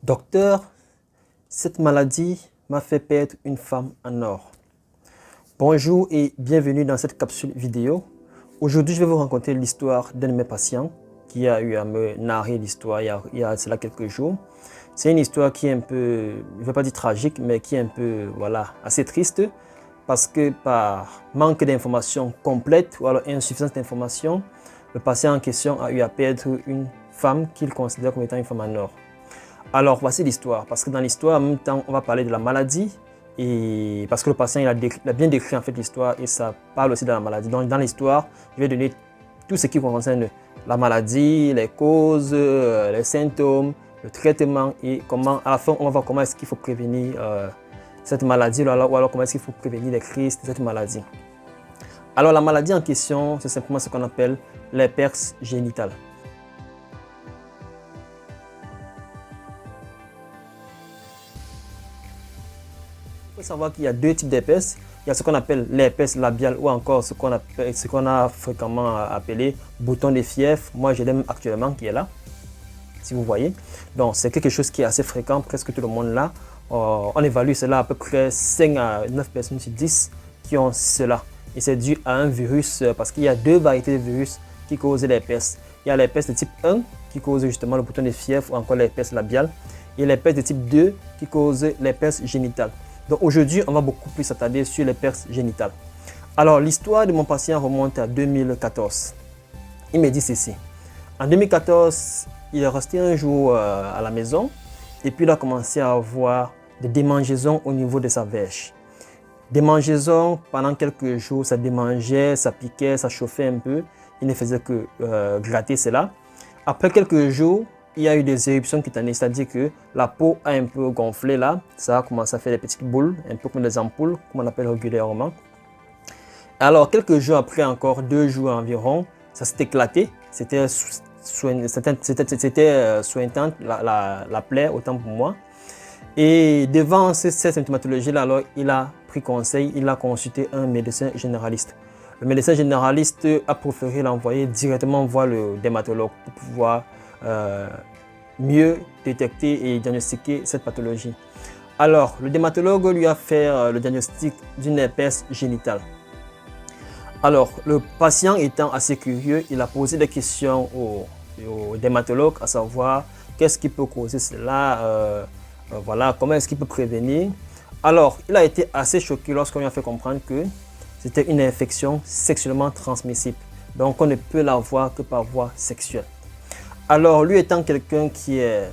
Docteur, cette maladie m'a fait perdre une femme en or. Bonjour et bienvenue dans cette capsule vidéo. Aujourd'hui, je vais vous raconter l'histoire d'un de mes patients qui a eu à me narrer l'histoire il y a cela quelques jours. C'est une histoire qui est un peu, je ne vais pas dire tragique, mais qui est un peu, assez triste parce que par manque d'informations complètes ou alors insuffisance d'informations, le patient en question a eu à perdre une femme qu'il considère comme étant une femme en or. Alors voici l'histoire, parce que dans l'histoire, en même temps, on va parler de la maladie, et parce que le patient il a bien décrit en fait l'histoire et ça parle aussi de la maladie. Donc dans l'histoire, je vais donner tout ce qui concerne la maladie, les causes, les symptômes, le traitement et comment, à la fin, on va voir comment est-ce qu'il faut prévenir cette maladie ou alors comment est-ce qu'il faut prévenir les crises de cette maladie. Alors la maladie en question, c'est simplement ce qu'on appelle l'herpès génital. Il faut savoir qu'il y a deux types d'herpès. Il y a ce qu'on appelle l'herpès labial ou encore ce qu'on a fréquemment appelé bouton de fièvre. Moi, je l'aime actuellement qui est là, si vous voyez. Donc, c'est quelque chose qui est assez fréquent, presque tout le monde là. On évalue cela à peu près 5 à 9 personnes sur 10 qui ont cela. Et c'est dû à un virus, parce qu'il y a deux variétés de virus qui causent l'herpès. Il y a l'herpès de type 1 qui cause justement le bouton de fièvre ou encore l'herpès labial. Et l'herpès de type 2 qui cause l'herpès génital. Donc aujourd'hui, on va beaucoup plus s'attarder sur l'herpès génital. Alors l'histoire de mon patient remonte à 2014. Il me dit ceci. En 2014, il est resté un jour à la maison et puis il a commencé à avoir des démangeaisons au niveau de sa verge. Démangeaisons pendant quelques jours, ça démangeait, ça piquait, ça chauffait un peu. Il ne faisait que gratter cela. Après quelques jours, il y a eu des éruptions cutanées, c'est-à-dire que la peau a un peu gonflé là, ça a commencé à faire des petites boules, un peu comme des ampoules, comme on appelle régulièrement. Alors, quelques jours après, encore 2 jours environ, ça s'est éclaté, c'était soignante la plaie, autant pour moi. Et devant cette symptomatologie-là, alors, il a pris conseil, il a consulté un médecin généraliste. Le médecin généraliste a préféré l'envoyer directement voir le dermatologue pour pouvoir mieux détecter et diagnostiquer cette pathologie. Alors, le dermatologue lui a fait le diagnostic d'une herpès génitale. Alors, le patient étant assez curieux, il a posé des questions au dermatologue, à savoir qu'est-ce qui peut causer cela, comment est-ce qu'il peut prévenir. Alors, il a été assez choqué lorsqu'on lui a fait comprendre que c'était une infection sexuellement transmissible. Donc, on ne peut l'avoir que par voie sexuelle. Alors, lui étant quelqu'un qui est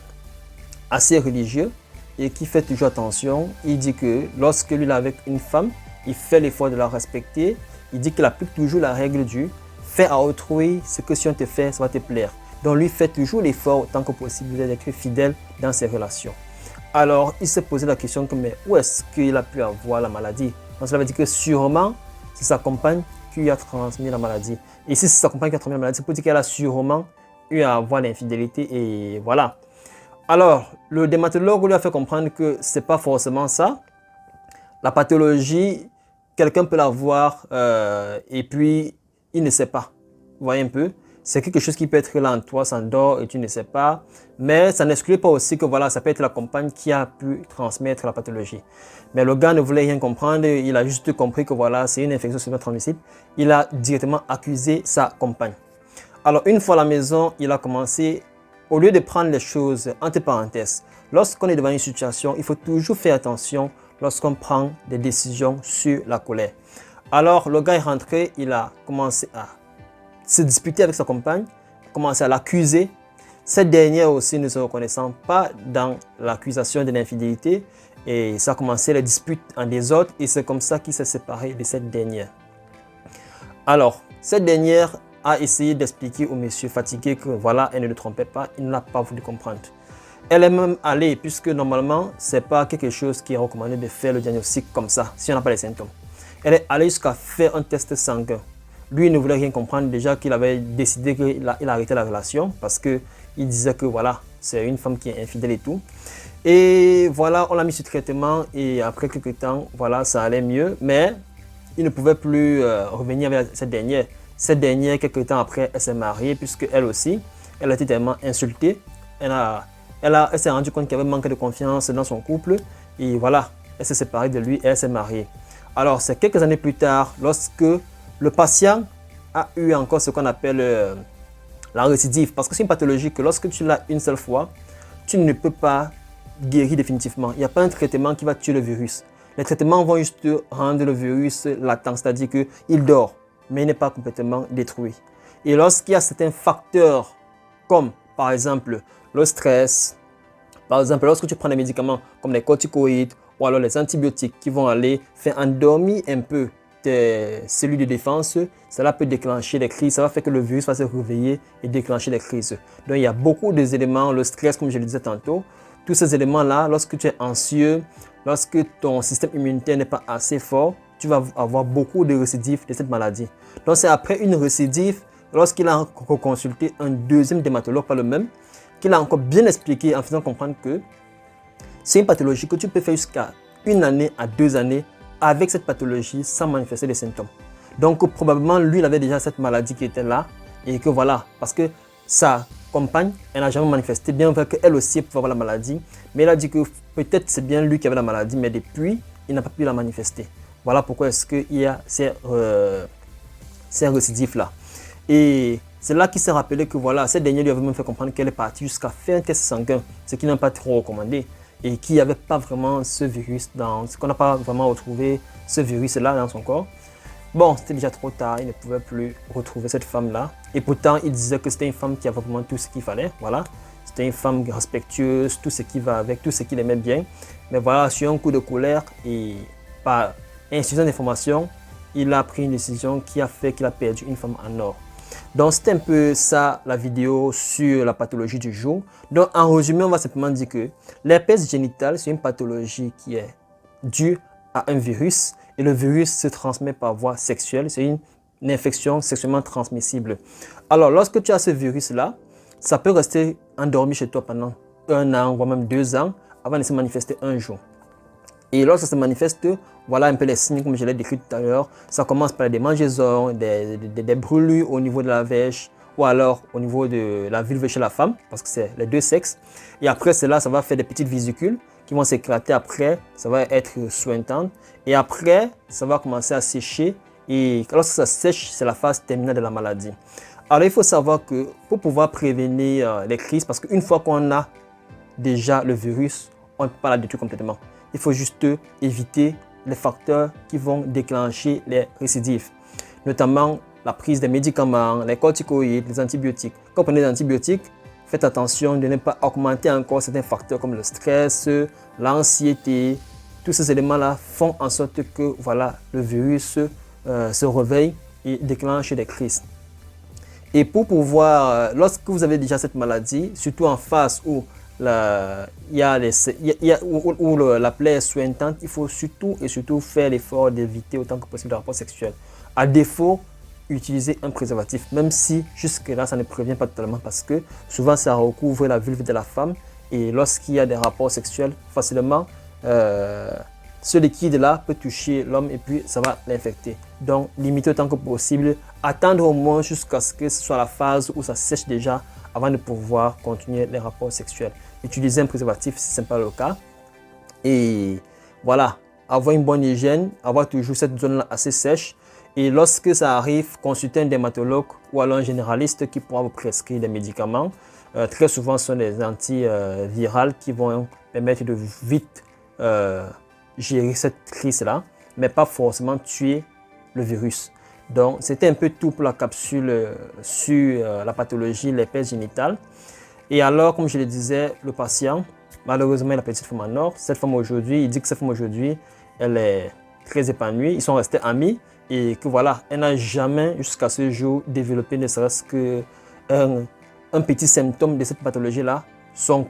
assez religieux et qui fait toujours attention, il dit que lorsque lui est avec une femme, il fait l'effort de la respecter. Il dit qu'il applique toujours la règle du « fais à autrui ce que si on te fait, ça va te plaire ». Donc, lui fait toujours l'effort autant que possible d'être fidèle dans ses relations. Alors, il s'est posé la question que mais où est-ce qu'il a pu avoir la maladie? Donc, cela veut dire que sûrement, c'est sa compagne qui lui a transmis la maladie. Et si c'est sa compagne qui a transmis la maladie, c'est pour dire qu'elle a sûrement eu à avoir l'infidélité et voilà. Alors, le dermatologue lui a fait comprendre que ce n'est pas forcément ça. La pathologie, quelqu'un peut l'avoir et puis il ne sait pas. Vous voyez un peu? C'est quelque chose qui peut être là en toi, ça dort et tu ne sais pas. Mais ça n'exclut pas aussi que voilà, ça peut être la compagne qui a pu transmettre la pathologie. Mais le gars ne voulait rien comprendre, il a juste compris que voilà, c'est une infection sexuellement transmissible. Il a directement accusé sa compagne. Alors, une fois à la maison, il a commencé, au lieu de prendre les choses entre parenthèses, lorsqu'on est devant une situation, il faut toujours faire attention lorsqu'on prend des décisions sur la colère. Alors, le gars est rentré, il a commencé à se disputer avec sa compagne, commencé à l'accuser. Cette dernière aussi ne se reconnaissant pas dans l'accusation de l'infidélité et ça a commencé les disputes en désordre et c'est comme ça qu'il s'est séparé de cette dernière. Alors, cette dernière a essayé d'expliquer au monsieur fatigué que voilà, elle ne le trompait pas, il n'a pas voulu comprendre. Elle est même allée, puisque normalement, ce n'est pas quelque chose qui est recommandé de faire le diagnostic comme ça, si on n'a pas les symptômes. Elle est allée jusqu'à faire un test sanguin. Lui, il ne voulait rien comprendre, déjà qu'il avait décidé qu'il arrêtait la relation, parce qu'il disait que voilà, c'est une femme qui est infidèle et tout. Et voilà, on l'a mis sur traitement, et après quelques temps, voilà, ça allait mieux, mais il ne pouvait plus revenir avec cette dernière. Cette dernière, quelques temps après, elle s'est mariée puisque elle aussi, elle a été tellement insultée. Elle a Elle s'est rendue compte qu'il y avait manque de confiance dans son couple et voilà, elle s'est séparée de lui et elle s'est mariée. Alors, c'est quelques années plus tard, lorsque le patient a eu encore ce qu'on appelle la récidive, parce que c'est une pathologie que lorsque tu l'as une seule fois, tu ne peux pas guérir définitivement. Il n'y a pas un traitement qui va tuer le virus. Les traitements vont juste rendre le virus latent, c'est-à-dire qu'il dort, mais il n'est pas complètement détruit. Et lorsqu'il y a certains facteurs, comme par exemple le stress, par exemple lorsque tu prends des médicaments comme les corticoïdes ou alors les antibiotiques qui vont aller faire endormir un peu tes cellules de défense, cela peut déclencher des crises, ça va faire que le virus va se réveiller et déclencher des crises. Donc il y a beaucoup d'éléments, le stress comme je le disais tantôt, tous ces éléments-là, lorsque tu es anxieux, lorsque ton système immunitaire n'est pas assez fort, tu vas avoir beaucoup de récidives de cette maladie. Donc c'est après une récidive, lorsqu'il a consulté un deuxième dermatologue, pas le même, qu'il a encore bien expliqué en faisant comprendre que c'est une pathologie que tu peux faire jusqu'à 1 année à 2 années avec cette pathologie sans manifester des symptômes. Donc probablement lui il avait déjà cette maladie qui était là et que voilà, parce que sa compagne, elle n'a jamais manifesté, bien vrai qu'elle aussi pouvait avoir la maladie, mais elle a dit que peut-être c'est bien lui qui avait la maladie, mais depuis il n'a pas pu la manifester. Voilà pourquoi est-ce qu'il y a ces récidives là. Et c'est là qu'il s'est rappelé que voilà, cette dernière lui avait même fait comprendre qu'elle est partie jusqu'à faire un test sanguin, ce qui n'a pas trop recommandé. Et qu'il n'y avait pas vraiment ce virus qu'on n'a pas vraiment retrouvé ce virus-là dans son corps. Bon, c'était déjà trop tard, il ne pouvait plus retrouver cette femme-là. Et pourtant, il disait que c'était une femme qui avait vraiment tout ce qu'il fallait, voilà. C'était une femme respectueuse, tout ce qui va avec, tout ce qu'il aimait bien. Mais voilà, sur un coup de colère et par insuffisance d'information, il a pris une décision qui a fait qu'il a perdu une femme en or. Donc c'est un peu ça la vidéo sur la pathologie du jour. Donc en résumé, on va simplement dire que l'herpès génital, c'est une pathologie qui est due à un virus et le virus se transmet par voie sexuelle. C'est une infection sexuellement transmissible. Alors lorsque tu as ce virus-là, ça peut rester endormi chez toi pendant 1 an, voire même 2 ans avant de se manifester un jour. Et lorsque ça se manifeste, voilà un peu les signes comme je l'ai décrit tout à l'heure. Ça commence par des démangeaisons, des brûlures au niveau de la verge ou alors au niveau de la vulve chez la femme, parce que c'est les deux sexes. Et après cela, ça va faire des petites vésicules qui vont s'éclater après, ça va être sointant. Et après, ça va commencer à sécher. Et lorsque ça sèche, c'est la phase terminale de la maladie. Alors il faut savoir que pour pouvoir prévenir les crises, parce qu'une fois qu'on a déjà le virus, on ne peut pas la détruire complètement. Il faut juste éviter les facteurs qui vont déclencher les récidives, notamment la prise des médicaments, les corticoïdes, les antibiotiques. Quand vous prenez des antibiotiques, faites attention de ne pas augmenter encore certains facteurs comme le stress, l'anxiété. Tous ces éléments-là font en sorte que voilà, le virus se réveille et déclenche des crises. Et pour pouvoir, lorsque vous avez déjà cette maladie, surtout en phase où la plaie est sointante, il faut surtout faire l'effort d'éviter autant que possible le rapport sexuel. À défaut, utiliser un préservatif, même si jusque-là, ça ne prévient pas totalement parce que souvent, ça recouvre la vulve de la femme et lorsqu'il y a des rapports sexuels, facilement, ce liquide-là peut toucher l'homme et puis ça va l'infecter. Donc, limiter autant que possible, attendre au moins jusqu'à ce que ce soit la phase où ça sèche déjà avant de pouvoir continuer les rapports sexuels. Utiliser un préservatif si ce n'est pas le cas. Et voilà, avoir une bonne hygiène, avoir toujours cette zone-là assez sèche. Et lorsque ça arrive, consulter un dermatologue ou alors un généraliste qui pourra vous prescrire des médicaments. Très souvent, ce sont des antivirales qui vont permettre de vite gérer cette crise-là, mais pas forcément tuer le virus. Donc, c'était un peu tout pour la capsule sur la pathologie, l'herpès génital. Et alors, comme je le disais, le patient, malheureusement, il a perdu cette femme en or. Cette femme aujourd'hui, il dit que cette femme aujourd'hui, elle est très épanouie. Ils sont restés amis et que voilà, elle n'a jamais jusqu'à ce jour développé ne serait-ce qu'un petit symptôme de cette pathologie-là. Son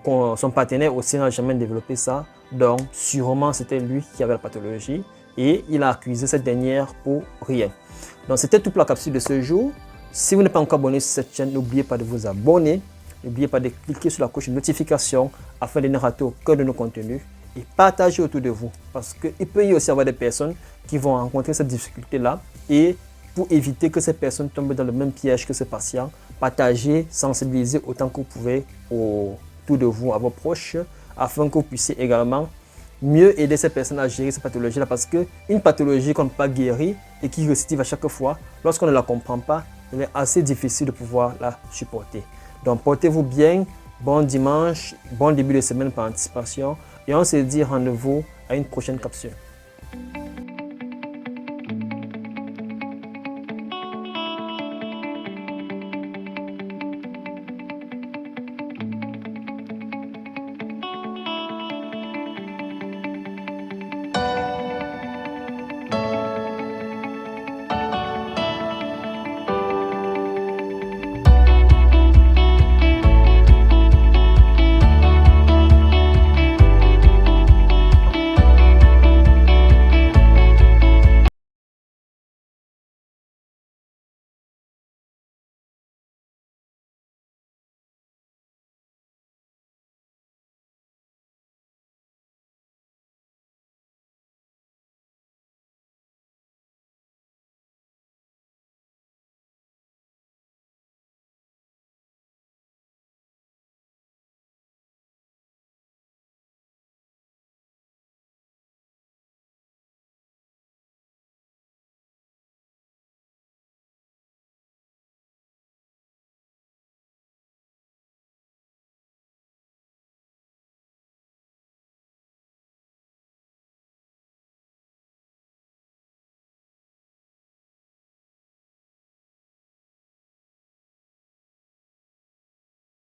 partenaire aussi n'a jamais développé ça. Donc, sûrement, c'était lui qui avait la pathologie et il a accusé cette dernière pour rien. Donc, c'était tout pour la capsule de ce jour. Si vous n'êtes pas encore abonné sur cette chaîne, n'oubliez pas de vous abonner. N'oubliez pas de cliquer sur la cloche de notification afin de ne rater aucun de nos contenus et partagez autour de vous parce qu'il peut y aussi avoir des personnes qui vont rencontrer cette difficulté-là et pour éviter que ces personnes tombent dans le même piège que ces patients, partagez, sensibilisez autant que vous pouvez aux autour de vous, à vos proches, afin que vous puissiez également mieux aider ces personnes à gérer ces pathologies-là, parce qu'une pathologie qu'on ne peut pas guérir et qui récidive à chaque fois, lorsqu'on ne la comprend pas, il est assez difficile de pouvoir la supporter. Donc portez-vous bien, bon dimanche, bon début de semaine par anticipation, et on se dit rendez-vous à une prochaine capsule.